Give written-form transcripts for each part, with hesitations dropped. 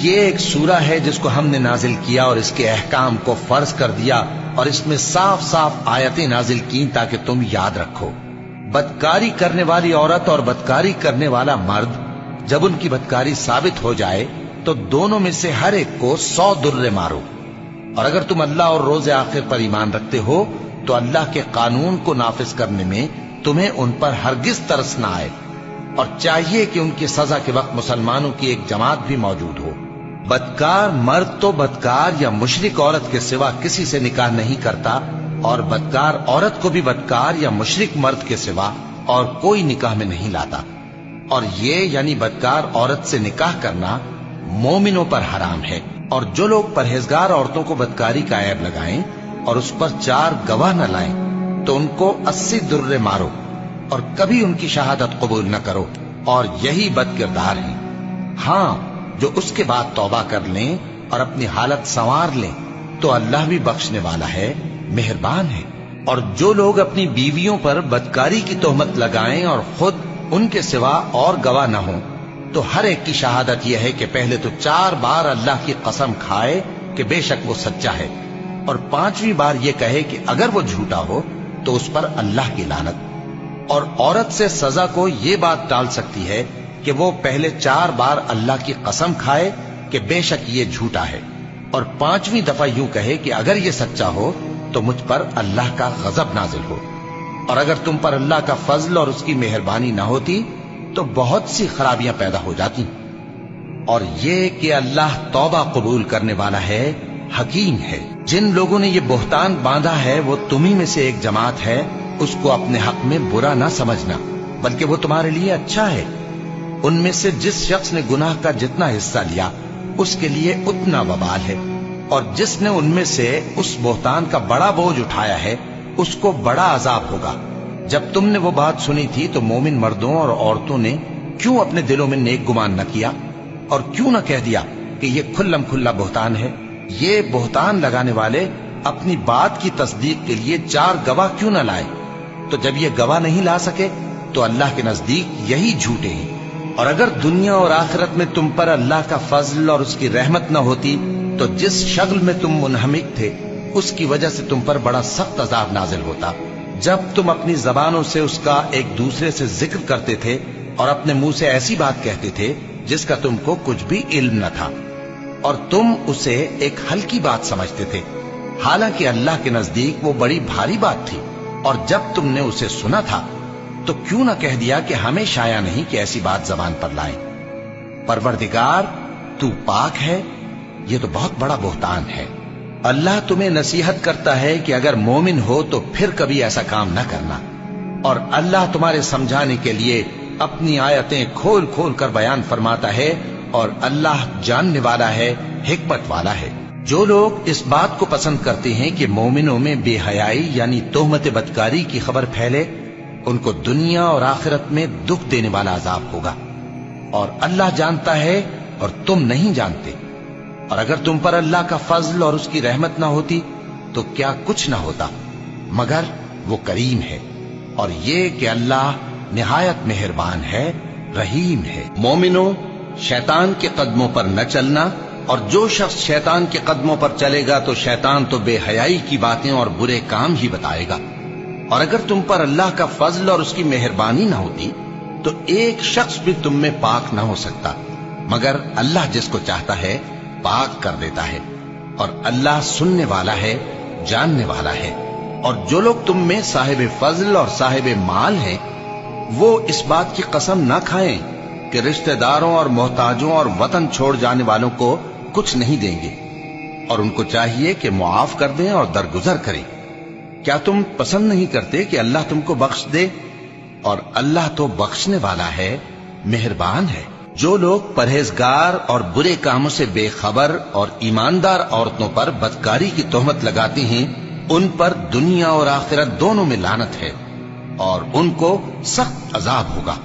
یہ ایک سورہ ہے جس کو ہم نے نازل کیا اور اس کے احکام کو فرض کر دیا اور اس میں صاف صاف آیتیں نازل کی تاکہ تم یاد رکھو۔ بدکاری کرنے والی عورت اور بدکاری کرنے والا مرد جب ان کی بدکاری ثابت ہو جائے تو دونوں میں سے ہر ایک کو 100 درے مارو، اور اگر تم اللہ اور روز آخر پر ایمان رکھتے ہو تو اللہ کے قانون کو نافذ کرنے میں تمہیں ان پر ہرگز ترس نہ آئے، اور چاہیے کہ ان کی سزا کے وقت مسلمانوں کی ایک جماعت بھی موجود ہو۔ بدکار مرد تو بدکار یا مشرک عورت کے سوا کسی سے نکاح نہیں کرتا، اور بدکار عورت کو بھی بدکار یا مشرک مرد کے سوا اور کوئی نکاح میں نہیں لاتا، اور یہ یعنی بدکار عورت سے نکاح کرنا مومنوں پر حرام ہے۔ اور جو لوگ پرہیزگار عورتوں کو بدکاری کا عیب لگائیں اور اس پر 4 گواہ نہ لائیں تو ان کو 80 درے مارو، اور کبھی ان کی شہادت قبول نہ کرو، اور یہی بد کردار ہیں۔ ہاں، جو اس کے بعد توبہ کر لیں اور اپنی حالت سنوار لیں تو اللہ بھی بخشنے والا ہے، مہربان ہے۔ اور جو لوگ اپنی بیویوں پر بدکاری کی تہمت لگائیں اور خود ان کے سوا اور گواہ نہ ہوں تو ہر ایک کی شہادت یہ ہے کہ پہلے تو 4 بار اللہ کی قسم کھائے کہ بے شک وہ سچا ہے، اور 5ویں بار یہ کہے کہ اگر وہ جھوٹا ہو تو اس پر اللہ کی لعنت۔ اور عورت سے سزا کو یہ بات ٹال سکتی ہے کہ وہ پہلے 4 بار اللہ کی قسم کھائے کہ بے شک یہ جھوٹا ہے، اور 5ویں دفعہ یوں کہے کہ اگر یہ سچا ہو تو مجھ پر اللہ کا غضب نازل ہو۔ اور اگر تم پر اللہ کا فضل اور اس کی مہربانی نہ ہوتی تو بہت سی خرابیاں پیدا ہو جاتی۔ اور یہ کہ اللہ توبہ قبول کرنے والا ہے، حکیم ہے۔ جن لوگوں نے یہ بہتان باندھا ہے وہ تمہیں میں سے ایک جماعت ہے، اس کو اپنے حق میں برا نہ سمجھنا، بلکہ وہ تمہارے لیے اچھا ہے۔ ان میں سے جس شخص نے گناہ کا جتنا حصہ لیا اس کے لیے اتنا وبال ہے، اور جس نے ان میں سے اس بہتان کا بڑا بوجھ اٹھایا ہے اس کو بڑا عذاب ہوگا۔ جب تم نے وہ بات سنی تھی تو مومن مردوں اور عورتوں نے کیوں اپنے دلوں میں نیک گمان نہ کیا، اور کیوں نہ کہہ دیا کہ یہ کھلم کھلا بہتان ہے؟ یہ بہتان لگانے والے اپنی بات کی تصدیق کے لیے 4 گواہ کیوں نہ لائے؟ تو جب یہ گواہ نہیں لا سکے تو اللہ کے نزدیک یہی جھوٹے ہیں۔ اور اگر دنیا اور آخرت میں تم پر اللہ کا فضل اور اس کی رحمت نہ ہوتی تو جس شغل میں تم منہمک تھے اس کی وجہ سے تم پر بڑا سخت عذاب نازل ہوتا، جب تم اپنی زبانوں سے اس کا ایک دوسرے سے ذکر کرتے تھے اور اپنے منہ سے ایسی بات کہتے تھے جس کا تم کو کچھ بھی علم نہ تھا، اور تم اسے ایک ہلکی بات سمجھتے تھے، حالانکہ اللہ کے نزدیک وہ بڑی بھاری بات تھی۔ اور جب تم نے اسے سنا تھا تو کیوں نہ کہہ دیا کہ ہمیں شایع نہیں کہ ایسی بات زبان پر لائیں؟ پروردگار تو پاک ہے، یہ تو بہت بڑا بہتان ہے۔ اللہ تمہیں نصیحت کرتا ہے کہ اگر مومن ہو تو پھر کبھی ایسا کام نہ کرنا، اور اللہ تمہارے سمجھانے کے لیے اپنی آیتیں کھول کھول کر بیان فرماتا ہے، اور اللہ جاننے والا ہے، حکمت والا ہے۔ جو لوگ اس بات کو پسند کرتے ہیں کہ مومنوں میں بے حیائی یعنی تہمت بدکاری کی خبر پھیلے، ان کو دنیا اور آخرت میں دکھ دینے والا عذاب ہوگا، اور اللہ جانتا ہے اور تم نہیں جانتے۔ اور اگر تم پر اللہ کا فضل اور اس کی رحمت نہ ہوتی تو کیا کچھ نہ ہوتا، مگر وہ کریم ہے، اور یہ کہ اللہ نہایت مہربان ہے، رحیم ہے۔ مومنوں، شیطان کے قدموں پر نہ چلنا، اور جو شخص شیطان کے قدموں پر چلے گا تو شیطان تو بے حیائی کی باتیں اور برے کام ہی بتائے گا۔ اور اگر تم پر اللہ کا فضل اور اس کی مہربانی نہ ہوتی تو ایک شخص بھی تم میں پاک نہ ہو سکتا، مگر اللہ جس کو چاہتا ہے پاک کر دیتا ہے، اور اللہ سننے والا ہے، جاننے والا ہے۔ اور جو لوگ تم میں صاحب فضل اور صاحب مال ہیں وہ اس بات کی قسم نہ کھائیں کہ رشتہ داروں اور محتاجوں اور وطن چھوڑ جانے والوں کو کچھ نہیں دیں گے، اور ان کو چاہیے کہ معاف کر دیں اور درگزر کریں۔ کیا تم پسند نہیں کرتے کہ اللہ تم کو بخش دے؟ اور اللہ تو بخشنے والا ہے، مہربان ہے۔ جو لوگ پرہیزگار اور برے کاموں سے بے خبر اور ایماندار عورتوں پر بدکاری کی تہمت لگاتے ہیں ان پر دنیا اور آخرت دونوں میں لعنت ہے، اور ان کو سخت عذاب ہوگا،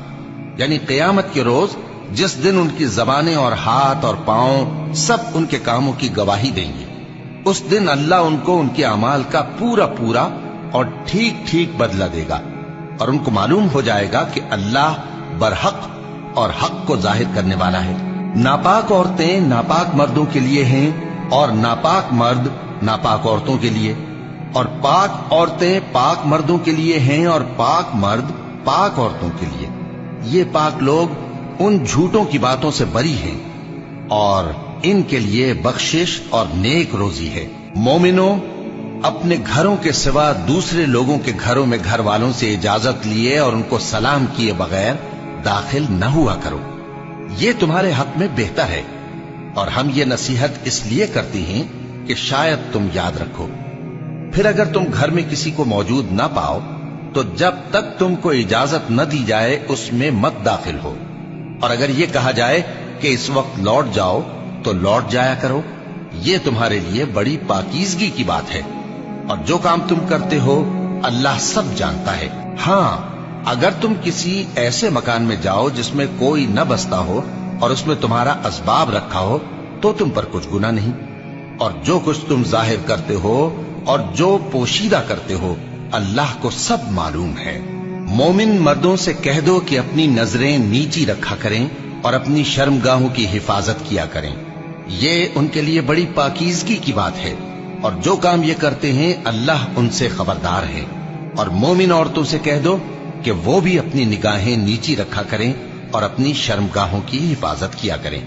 یعنی قیامت کے روز جس دن ان کی زبانیں اور ہاتھ اور پاؤں سب ان کے کاموں کی گواہی دیں گے۔ اس دن اللہ ان کو ان کے اعمال کا پورا پورا اور ٹھیک ٹھیک بدلہ دے گا، اور ان کو معلوم ہو جائے گا کہ اللہ برحق اور حق کو ظاہر کرنے والا ہے۔ नापाक औरतें नापाक मर्दों के लिए हैं और नापाक मर्द नापाक औरतों के लिए, और पाक औरतें पाक मर्दों के लिए हैं और पाक मर्द पाक औरतों के लिए। ये पाक लोग उन झूठों की बातों से बरी हैं और इनके लिए बख्शिश और नेक रोजी है। मोमिनो, अपने घरों के सिवा दूसरे लोगों के घरों में घर वालों से इजाजत लिए और उनको सलाम किए बगैर दाखिल न हुआ करो, ये तुम्हारे हक में बेहतर है। और हम ये नसीहत इसलिए करती हैं कि शायद तुम याद रखो। फिर अगर तुम घर में किसी को मौजूद ना पाओ तो जब तक तुमको इजाजत न दी जाए उसमें मत दाखिल हो, और अगर ये कहा जाए कि इस वक्त लौट जाओ तो लौट जाया करो। ये तुम्हारे लिए बड़ी पाकीज़गी की बात है, और जो काम तुम करते हो अल्लाह सब जानता है। हाँ, अगर तुम किसी ऐसे मकान में जाओ जिसमें कोई न बसता हो और उसमें तुम्हारा असबाब रखा हो तो तुम पर कुछ गुनाह नहीं, और जो कुछ तुम जाहिर करते हो और जो पोशीदा करते हो अल्लाह को सब मालूम है। मोमिन मर्दों से कह दो कि अपनी नजरें नीची रखा करें और अपनी शर्मगाहों की हिफाजत किया करें, ये उनके लिए बड़ी पाकीज़गी की बात है, और जो काम ये करते हैं अल्लाह उनसे खबरदार है। और मोमिन औरतों से कह दो कि वो भी अपनी निगाहें नीची रखा करें और अपनी शर्मगाहों की हिफाजत किया करें,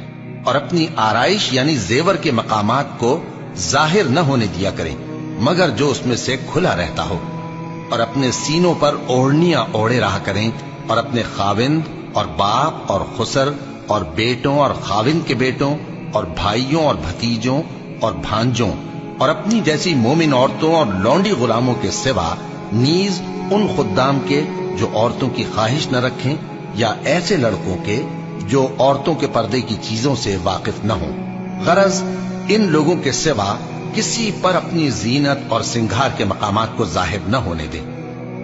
और अपनी आराइश यानी जेवर के मकामात को जाहिर न होने दिया करें मगर जो उसमें से खुला रहता हो, और अपने सीनों पर ओढ़नियां ओढ़े रहा करें, और अपने खाविंद और बाप और खुसर और बेटों और खाविंद के बेटों और भाइयों और भतीजों और भांजों और अपनी जैसी मोमिन औरतों और लौंडी गुलामों के सिवा नीज उन खुद्दाम के जो औरतों की ख्वाहिश न रखें, या ऐसे लड़कों के जो औरतों के पर्दे की चीजों से वाकिफ न हों। गरज इन लोगों के सिवा किसी पर अपनी जीनत और सिंगार के मकामात को जाहिर न होने दे,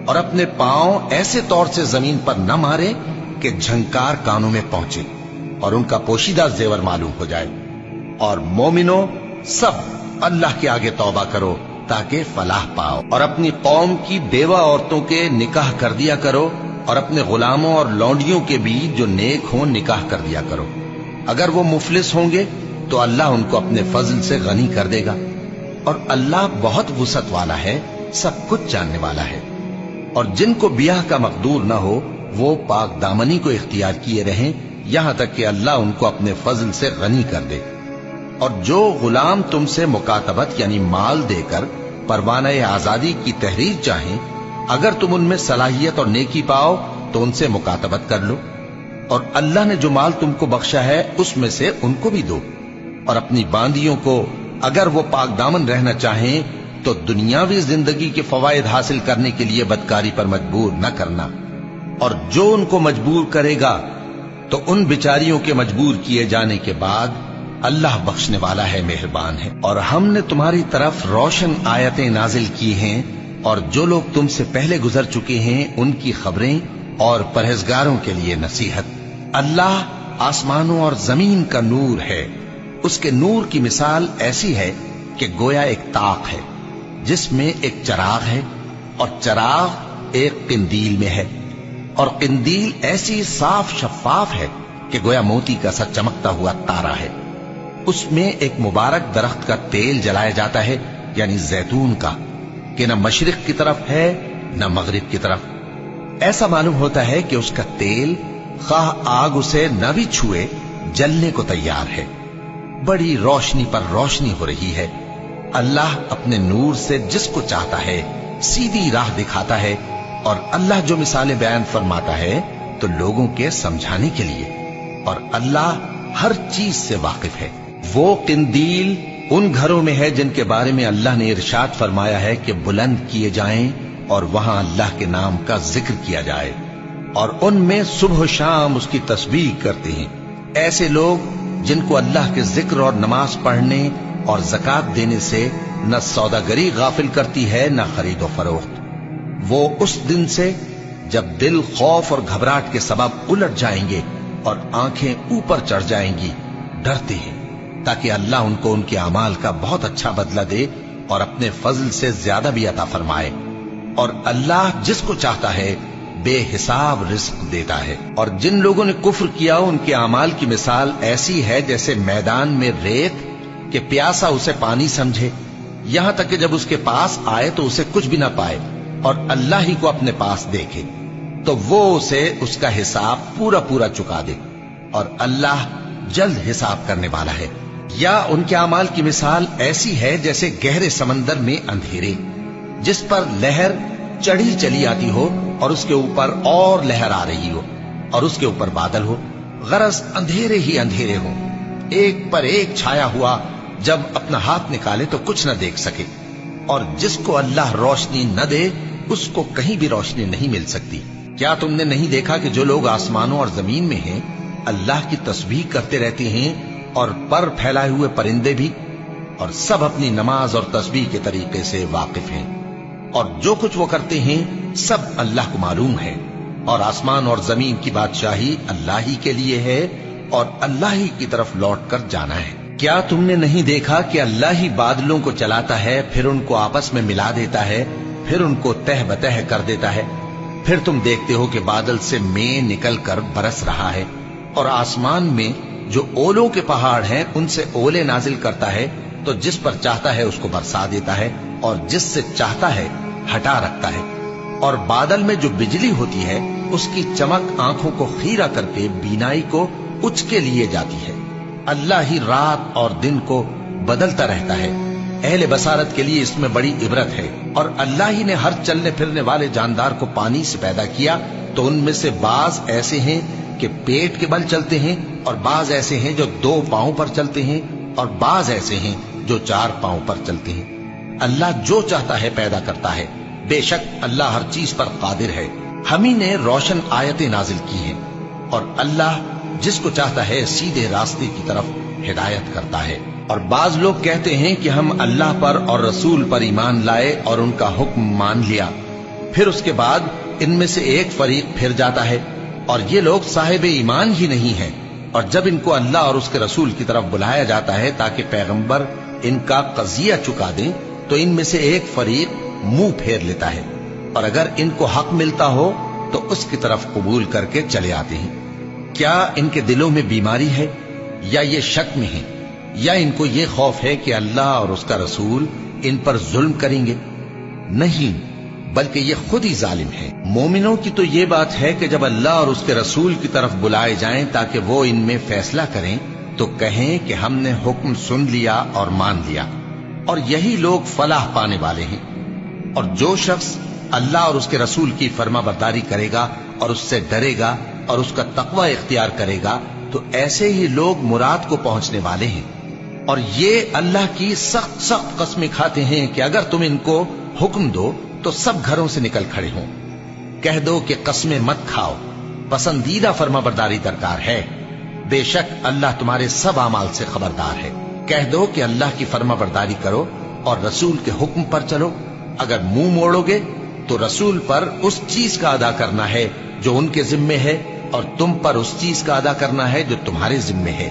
और अपने पांव ऐसे तौर से जमीन पर न मारे कि झंकार कानों में पहुंचे और उनका पोशीदा जेवर मालूम हो जाए। और मोमिनो, सब अल्लाह के आगे तौबा करो ताकि फलाह पाओ, और अपनी कौम की बेवा औरतों के निकाह कर दिया करो, और अपने गुलामों और लौंडियों के भी जो नेक हों निकाह कर दिया करो। अगर वो मुफलिस होंगे तो अल्लाह उनको अपने फजल से गनी कर देगा, और अल्लाह बहुत वुसअत वाला है, सब कुछ जानने वाला है। और जिनको ब्याह का मकदूर न हो वो पाक दामनी को इख्तियार किए रहें यहां तक कि अल्लाह उनको अपने फजल से गनी कर दे। और जो गुलाम तुमसे मुकातबत यानी माल देकर परवाना आजादी की तहरीर चाहें, अगर तुम उनमें सलाहियत और नेकी पाओ तो उनसे मुकातबत कर लो, और अल्लाह ने जो माल तुमको बख्शा है उसमें से उनको भी दो। और अपनी बांदियों को अगर वो पाक दामन रहना चाहें तो दुनियावी जिंदगी के फवायद हासिल करने के लिए बदकारी पर मजबूर न करना, और जो उनको मजबूर करेगा तो उन बिचारियों के मजबूर किए जाने के बाद अल्लाह बख्शने वाला है, मेहरबान है। और हमने तुम्हारी तरफ रोशन आयतें नाजिल की हैं, और जो लोग तुमसे पहले गुजर चुके हैं उनकी खबरें और परहेजगारों के लिए नसीहत। अल्लाह आसमानों और जमीन का नूर है, उसके नूर की मिसाल ऐसी है कि गोया एक ताक है जिसमें एक चराग है, और चराग एक किंदील में है, और किंदील ऐसी साफ शफाफ है कि गोया मोती का सा चमकता हुआ तारा है। उसमें एक मुबारक दरख्त का तेल जलाया जाता है यानी जैतून का, कि न मशरिक की तरफ है न मगरिब की तरफ। ऐसा मालूम होता है कि उसका तेल खाह आग उसे न भी छुए जलने को तैयार है। बड़ी रोशनी पर रोशनी हो रही है। अल्लाह अपने नूर से जिसको चाहता है सीधी राह दिखाता है, और अल्लाह जो मिसालें बयान फरमाता है तो लोगों के समझाने के लिए, और अल्लाह हर चीज से वाकिफ है। वो किंदील उन घरों में है जिनके बारे में अल्लाह ने इरशाद फरमाया है कि बुलंद किए जाएं और वहां अल्लाह के नाम का जिक्र किया जाए, और उनमें सुबह शाम उसकी तस्बीह करते हैं। ऐसे लोग जिनको अल्लाह के जिक्र और नमाज पढ़ने और ज़कात देने से न सौदागरी गाफिल करती है न खरीदो फरोख्त। वो उस दिन से जब दिल खौफ और घबराहट के सबब उलट जाएंगे और आंखें ऊपर चढ़ जाएंगी डरते हैं, ताकि अल्लाह उनको उनके अमाल का बहुत अच्छा बदला दे और अपने फजल से ज्यादा भी अता फरमाए। और अल्लाह जिसको चाहता है बेहिसाब रिस्क देता है। और जिन लोगों ने कुफ्र किया उनके अमाल की मिसाल ऐसी है जैसे मैदान में रेत कि प्यासा उसे पानी समझे, यहां तक कि जब उसके पास आए तो उसे कुछ भी ना पाए और अल्लाह ही को अपने पास देखे तो वो उसे उसका हिसाब पूरा पूरा चुका दे और अल्लाह जल्द हिसाब करने वाला है। या उनके अमाल की मिसाल ऐसी है जैसे गहरे समंदर में अंधेरे जिस पर लहर चढ़ी चली आती हो और उसके ऊपर और लहर आ रही हो और उसके ऊपर बादल हो, गरज अंधेरे ही अंधेरे हो, एक पर एक छाया हुआ, जब अपना हाथ निकाले तो कुछ न देख सके। और जिसको अल्लाह रोशनी न दे उसको कहीं भी रोशनी नहीं मिल सकती। क्या तुमने नहीं देखा कि जो लोग आसमानों और जमीन में हैं अल्लाह की तस्बीह करते रहते हैं और पर फैलाए हुए परिंदे भी, और सब अपनी नमाज और तस्बीह के तरीके से वाकिफ हैं और जो कुछ वो करते हैं सब अल्लाह को मालूम है। और आसमान और जमीन की बादशाही अल्लाह ही के लिए है और अल्लाह ही की तरफ लौट कर जाना है। क्या तुमने नहीं देखा कि अल्लाह ही बादलों को चलाता है, फिर उनको आपस में मिला देता है, फिर उनको तह बतह कर देता है, फिर तुम देखते हो कि बादल से मेंह निकल कर बरस रहा है और आसमान में जो ओलों के पहाड़ हैं उनसे ओले नाजिल करता है, तो जिस पर चाहता है उसको बरसा देता है और जिससे चाहता है हटा रखता है। और बादल में जो बिजली होती है उसकी चमक आंखों को खीरा करके बीनाई को उचके लिए जाती है। अल्लाह ही रात और दिन को बदलता रहता है। अहले बसारत के लिए इसमें बड़ी इबरत है। और अल्लाह ही ने हर चलने फिरने वाले जानदार को पानी से पैदा किया, तो उनमें से बाज ऐसे हैं कि पेट के बल चलते हैं और बाज ऐसे हैं जो 2 पांव पर चलते हैं और बाज ऐसे हैं जो 4 पांव पर चलते हैं। अल्लाह जो चाहता है पैदा करता है। बेशक अल्लाह हर चीज पर कादिर है। हम ही ने रोशन आयतें नाजिल की हैं और अल्लाह जिसको चाहता है सीधे रास्ते की तरफ हिदायत करता है। और बाज लोग कहते हैं कि हम अल्लाह पर और रसूल पर ईमान लाए और उनका हुक्म मान लिया, फिर उसके बाद इनमें से एक फरीक फिर जाता है और ये लोग साहिब ईमान ही नहीं हैं। और जब इनको अल्लाह और उसके रसूल की तरफ बुलाया जाता है ताकि पैगंबर इनका कजिया चुका दें, तो इनमें से एक फरीक मुंह फेर लेता है और अगर इनको हक मिलता हो तो उसकी तरफ कबूल करके चले आते हैं। क्या इनके दिलों में बीमारी है या ये शक में है या इनको ये खौफ है कि अल्लाह और उसका रसूल इन पर जुल्म करेंगे? नहीं, बल्कि ये खुद ही जालिम है। मोमिनों की तो ये बात है कि जब अल्लाह और उसके रसूल की तरफ बुलाए जाएं ताकि वो इनमें फैसला करें तो कहें कि हमने हुक्म सुन लिया और मान लिया, और यही लोग फलाह पाने वाले हैं। और जो शख्स अल्लाह और उसके रसूल की फर्माबरदारी करेगा और उससे डरेगा और उसका तकवा इख्तियार करेगा तो ऐसे ही लोग मुराद को पहुंचने वाले हैं। और ये अल्लाह की सख्त सख्त कस्में खाते हैं कि अगर तुम इनको हुक्म दो तो सब घरों से निकल खड़े हों। कह दो कि कस्में मत खाओ, पसंदीदा फर्माबरदारी दरकार है। बेशक अल्लाह तुम्हारे सब अमाल से खबरदार है। कह दो कि अल्लाह की फर्माबरदारी करो और रसूल के हुक्म पर चलो। अगर मुंह मोड़ोगे तो रसूल पर उस चीज का अदा करना है जो उनके जिम्मे है और तुम पर उस चीज का अदा करना है जो तुम्हारे जिम्मे है।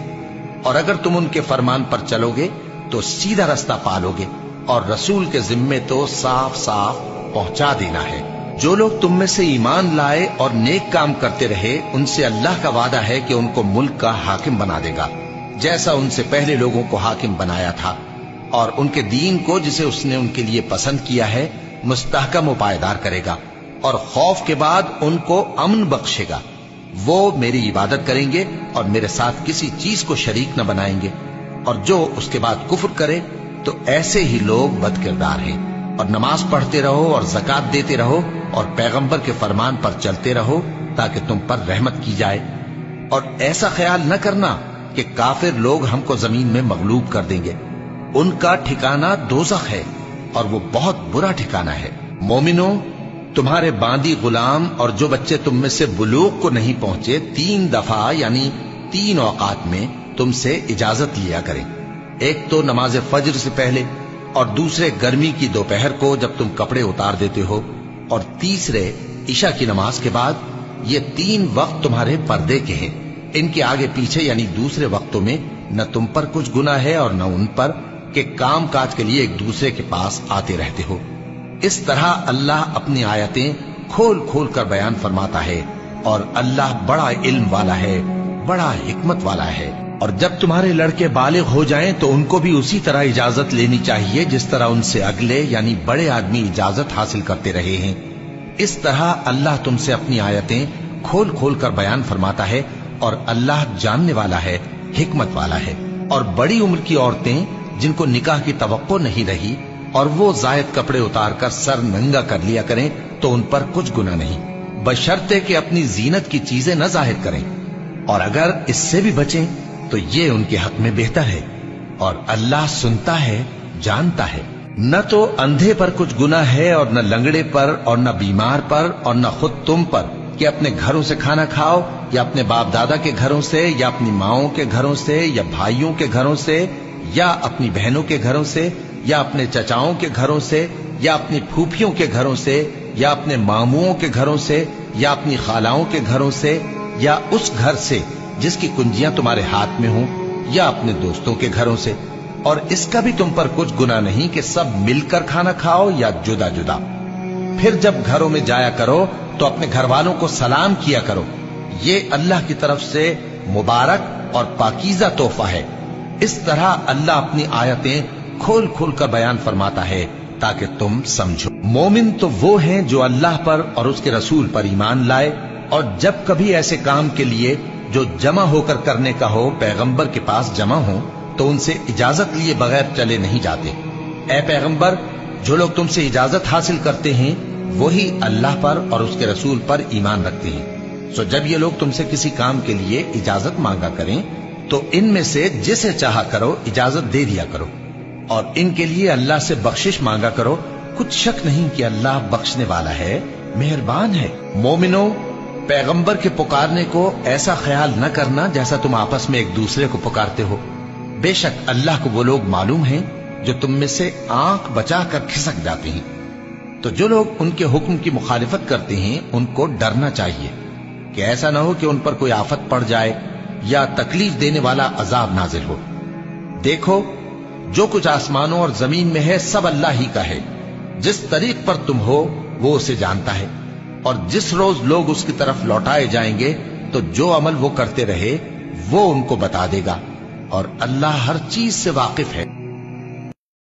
और अगर तुम उनके फरमान पर चलोगे तो सीधा रास्ता पालोगे और रसूल के जिम्मे तो साफ साफ पहुंचा देना है। जो लोग तुम में से ईमान लाए और नेक काम करते रहे उनसे अल्लाह का वादा है कि उनको मुल्क का हाकिम बना देगा, जैसा उनसे पहले लोगों को हाकिम बनाया था, और उनके दीन को जिसे उसने उनके लिए पसंद किया है मुस्तहकम व पायदार करेगा और खौफ के बाद उनको अमन बख्शेगा। वो मेरी इबादत करेंगे और मेरे साथ किसी चीज को शरीक न बनाएंगे। और जो उसके बाद कुफ्र करे तो ऐसे ही लोग बदकिरदार हैं। और नमाज पढ़ते रहो और ज़कात देते रहो और पैगंबर के फरमान पर चलते रहो ताकि तुम पर रहमत की जाए। और ऐसा ख्याल न करना कि काफिर लोग हमको जमीन में मगलूब कर देंगे। उनका ठिकाना दोज़ख है और वो बहुत बुरा ठिकाना है। मोमिनो, तुम्हारे बांदी गुलाम और जो बच्चे तुम में से बुलूग को नहीं पहुंचे 3 दफा यानी 3 औकात में तुमसे इजाजत लिया करें। एक तो नमाज फज्र से पहले, और दूसरे गर्मी की दोपहर को जब तुम कपड़े उतार देते हो, और तीसरे इशा की नमाज के बाद। ये 3 वक्त तुम्हारे पर्दे के हैं। इनके आगे पीछे यानी दूसरे वक्तों में न तुम पर कुछ गुनाह है और न उन पर कि काम काज के लिए एक दूसरे के पास आते रहते हो। इस तरह अल्लाह अपनी आयतें खोल खोल कर बयान फरमाता है, और अल्लाह बड़ा इल्म वाला है, बड़ा हिकमत वाला है। और जब तुम्हारे लड़के बालिग हो जाएं तो उनको भी उसी तरह इजाजत लेनी चाहिए जिस तरह उनसे अगले यानी बड़े आदमी इजाजत हासिल करते रहे हैं। इस तरह अल्लाह तुमसे अपनी आयतें खोल खोल कर बयान फरमाता है, और अल्लाह जानने वाला है, हिकमत वाला है। और बड़ी उम्र की औरतें जिनको निकाह की तवक्को नहीं रही और वो जायद कपड़े उतार कर सर नंगा कर लिया करें तो उन पर कुछ गुनाह नहीं, बशर्ते कि अपनी जीनत की चीजें न जाहिर करें, और अगर इससे भी बचें तो ये उनके हक में बेहतर है। और अल्लाह सुनता है, जानता है। न तो अंधे पर कुछ गुनाह है, और न लंगड़े पर, और न बीमार पर, और न खुद तुम पर कि अपने घरों से खाना खाओ, या अपने बाप दादा के घरों से, या अपनी माओं के घरों से, या भाइयों के घरों से, या अपनी बहनों के घरों से, या अपने चचाओं के घरों से, या अपनी फूफियों के घरों से, या अपने मामुओं के घरों से, या अपनी खालाओं के घरों से, या उस घर से जिसकी कुंजियां तुम्हारे हाथ में हों, या अपने दोस्तों के घरों से। और इसका भी तुम पर कुछ गुनाह नहीं कि सब मिलकर खाना खाओ या जुदा जुदा। फिर जब घरों में जाया करो तो अपने घर वालों को सलाम किया करो, ये अल्लाह की तरफ से मुबारक और पाकीज़ा तोहफा है। इस तरह अल्लाह अपनी आयतें खोल खोल कर बयान फरमाता है ताकि तुम समझो। मोमिन तो वो हैं जो अल्लाह पर और उसके रसूल पर ईमान लाए, और जब कभी ऐसे काम के लिए जो जमा होकर करने का हो पैगंबर के पास जमा हो तो उनसे इजाजत लिए बगैर चले नहीं जाते। ऐ पैगंबर, जो लोग तुमसे इजाजत हासिल करते हैं वही अल्लाह पर और उसके रसूल पर ईमान रखते हैं। सो जब ये लोग तुमसे किसी काम के लिए इजाजत मांगा करें तो इनमें से जिसे चाहा करो इजाजत दे दिया करो, और इनके लिए अल्लाह से बख्शिश मांगा करो। कुछ शक नहीं कि अल्लाह बख्शने वाला है, मेहरबान है। मोमिनो, पैगंबर के पुकारने को ऐसा ख्याल न करना जैसा तुम आपस में एक दूसरे को पुकारते हो। बेशक अल्लाह को वो लोग मालूम हैं जो तुम में से आंख बचाकर खिसक जाते हैं। तो जो लोग उनके हुक्म की मुखालिफत करते हैं उनको डरना चाहिए कि ऐसा ना हो कि उन पर कोई आफत पड़ जाए या तकलीफ देने वाला अजाब नाजिल हो। देखो, जो कुछ आसमानों और जमीन में है सब अल्लाह ही का है। जिस तरीक पर तुम हो वो उसे जानता है, और जिस रोज लोग उसकी तरफ लौटाए जाएंगे तो जो अमल वो करते रहे वो उनको बता देगा, और अल्लाह हर चीज से वाकिफ है।